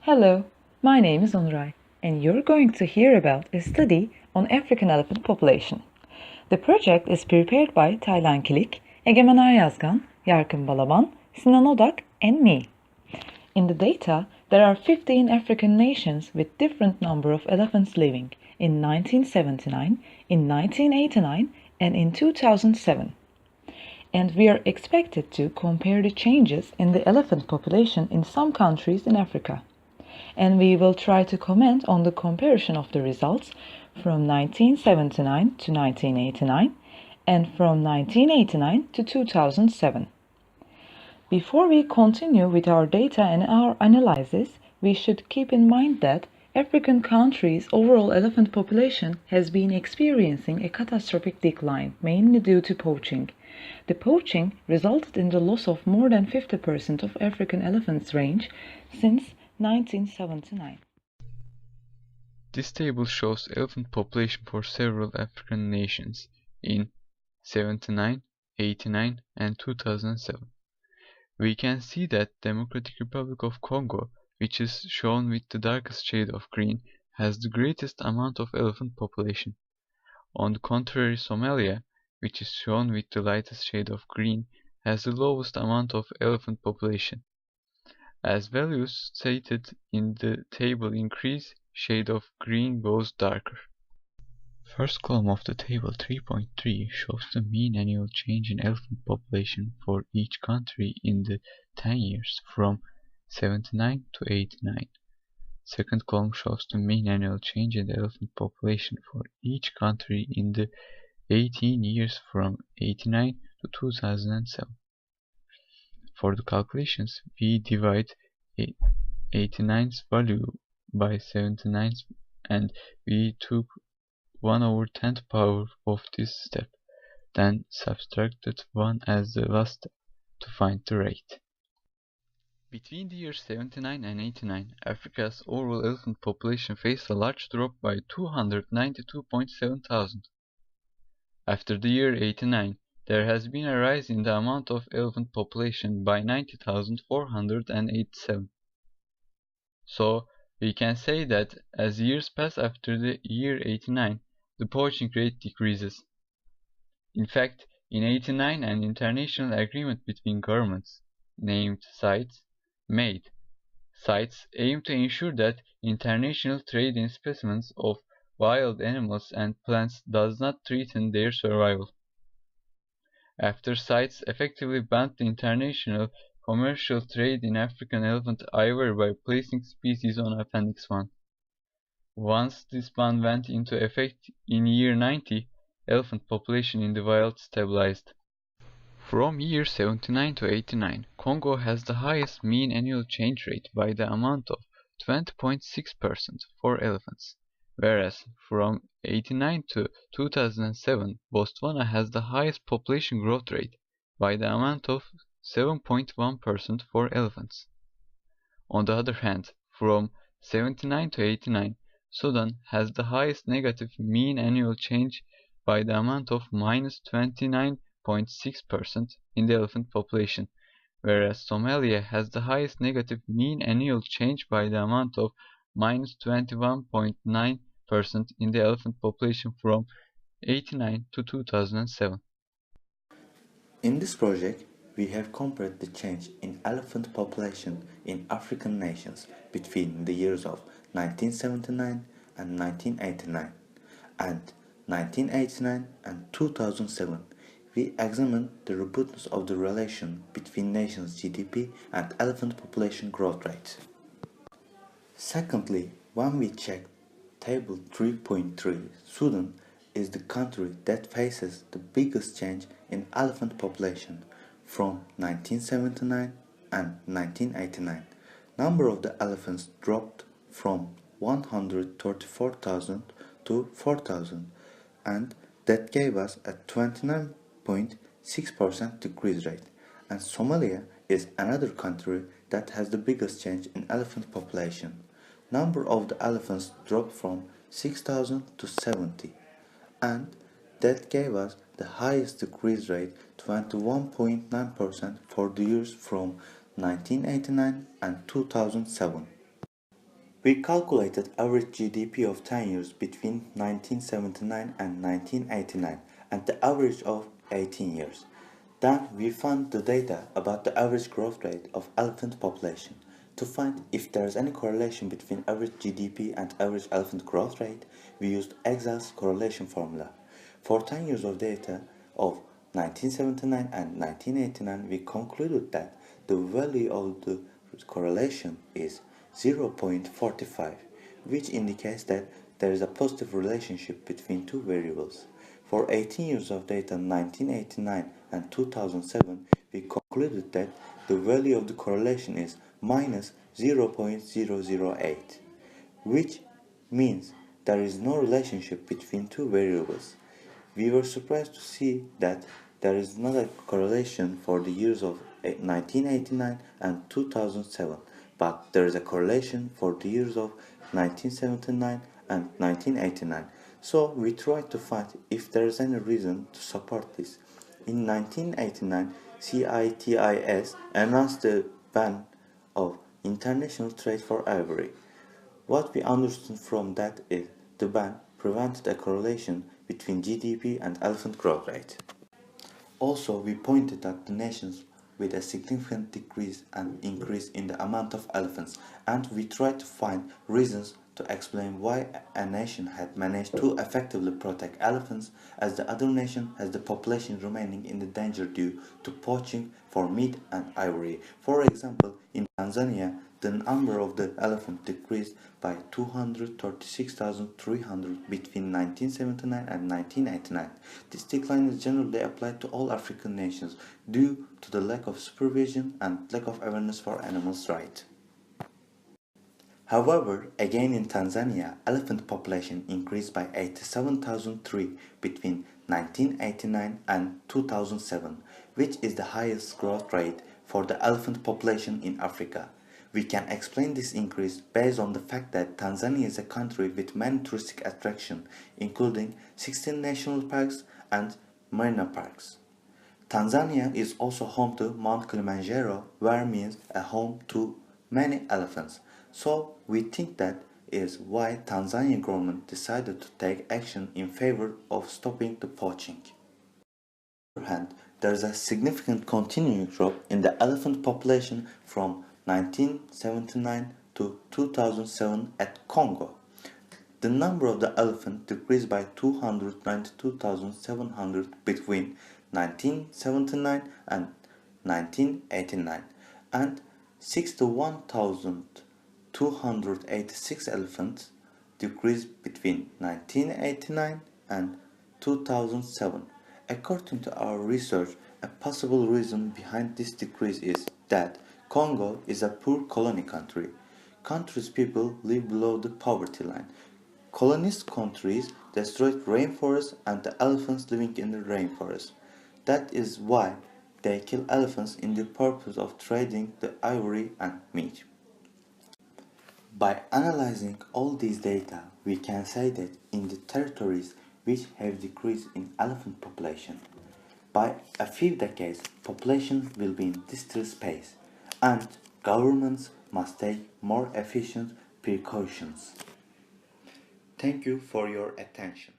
Hello, my name is Onray, and you're going to hear about a study on African elephant population. The project is prepared by Taylan Kilik, Egemen Aryazgan, Yarkın Balaban, Sinan Odak, and me. In the data, there are 15 African nations with different number of elephants living in 1979, in 1989, and in 2007. And we are expected to compare the changes in the elephant population in some countries in Africa. And we will try to comment on the comparison of the results from 1979 to 1989 and from 1989 to 2007. Before we continue with our data and our analysis, we should keep in mind that African countries' overall elephant population has been experiencing a catastrophic decline, mainly due to poaching. The poaching resulted in the loss of more than 50% of African elephants' range since 1979. This table shows elephant population for several African nations in 79, 89 and 2007. We can see that Democratic Republic of Congo, which is shown with the darkest shade of green, has the greatest amount of elephant population. On the contrary, Somalia, which is shown with the lightest shade of green, has the lowest amount of elephant population. As values stated in the table increase, shade of green goes darker. First column of the table 3.3 shows the mean annual change in elephant population for each country in the 10 years from 79 to 89. Second column shows the mean annual change in the elephant population for each country in the 18 years from 89 to 2007. For the calculations, we divide 89's value by 79's and we took 1/10th power of this step, then subtracted 1 as the last step to find the rate. Between the years 79 and 89, Africa's overall elephant population faced a large drop by 292.7 thousand. After the year 89, there has been a rise in the amount of elephant population by 90,487. So, we can say that as years pass after the year 89, the poaching rate decreases. In fact, in 89 an international agreement between governments, named CITES, made. CITES aim to ensure that international trade in specimens of wild animals and plants does not threaten their survival. After CITES effectively banned the international commercial trade in African elephant ivory by placing species on Appendix 1. Once this ban went into effect in year 90, elephant population in the wild stabilized. From year 79 to 89, Congo has the highest mean annual change rate by the amount of 20.6% for elephants, whereas from 89 to 2007, Botswana has the highest population growth rate by the amount of 7.1% for elephants. On the other hand, from 79 to 89, Sudan has the highest negative mean annual change by the amount of -29.6% in the elephant population, whereas Somalia has the highest negative mean annual change by the amount of -21.9% in the elephant population from 89 to 2007. In this project, we have compared the change in elephant population in African nations between the years of 1979 and 1989 and 1989 and 2007. We examined the robustness of the relation between nations' GDP and elephant population growth rates. Secondly, when we check table 3.3, Sudan is the country that faces the biggest change in elephant population from 1979 and 1989. Number of the elephants dropped from 134,000 to 4,000, and that gave us a 29.6% decrease rate. And Somalia is another country that has the biggest change in elephant population. Number of the elephants dropped from 6,000 to 70, and that gave us the highest decrease rate, 21.9% for the years from 1989 and 2007. We calculated average GDP of 10 years between 1979 and 1989 and the average of 18 years. Then we found the data about the average growth rate of elephant population. To find if there is any correlation between average GDP and average elephant growth rate, we used Excel's correlation formula. For 10 years of data of 1979 and 1989, we concluded that the value of the correlation is 0.45, which indicates that there is a positive relationship between two variables. For 18 years of data 1989 and 2007, we concluded that the value of the correlation is minus 0.008, which means there is no relationship between two variables. We were surprised to see that there is not a correlation for the years of 1989 and 2007, but there is a correlation for the years of 1979 and 1989. So we tried to find if there is any reason to support this. In 1989, CITIS announced the ban of international trade for ivory. What we understood from that is the ban prevented a correlation between GDP and elephant growth rate. Also, we pointed at the nations with a significant decrease and increase in the amount of elephants, and we tried to find reasons to explain why a nation had managed to effectively protect elephants as the other nation has the population remaining in the danger due to poaching for meat and ivory. For example, in Tanzania, the number of the elephant decreased by 236,300 between 1979 and 1989. This decline is generally applied to all African nations due to the lack of supervision and lack of awareness for animals' rights. However, again in Tanzania, elephant population increased by 87,003 between 1989 and 2007, which is the highest growth rate for the elephant population in Africa. We can explain this increase based on the fact that Tanzania is a country with many touristic attractions, including 16 national parks and marina parks. Tanzania is also home to Mount Kilimanjaro, where means a home to many elephants. So we think that is why Tanzanian government decided to take action in favor of stopping the poaching. On the other hand, there is a significant continuing drop in the elephant population from 1979 to 2007 at Congo. The number of the elephant decreased by 292,700 between 1979 and 1989, and 61,286 elephants decreased between 1989 and 2007. According to our research, a possible reason behind this decrease is that Congo is a poor colony country. Country's people live below the poverty line. Colonist countries destroyed rainforests and the elephants living in the rainforest. That is why they kill elephants in the purpose of trading the ivory and meat. By analyzing all these data, we can say that in the territories which have decreased in elephant population, by a few decades, population will be in distress phase, and governments must take more efficient precautions. Thank you for your attention.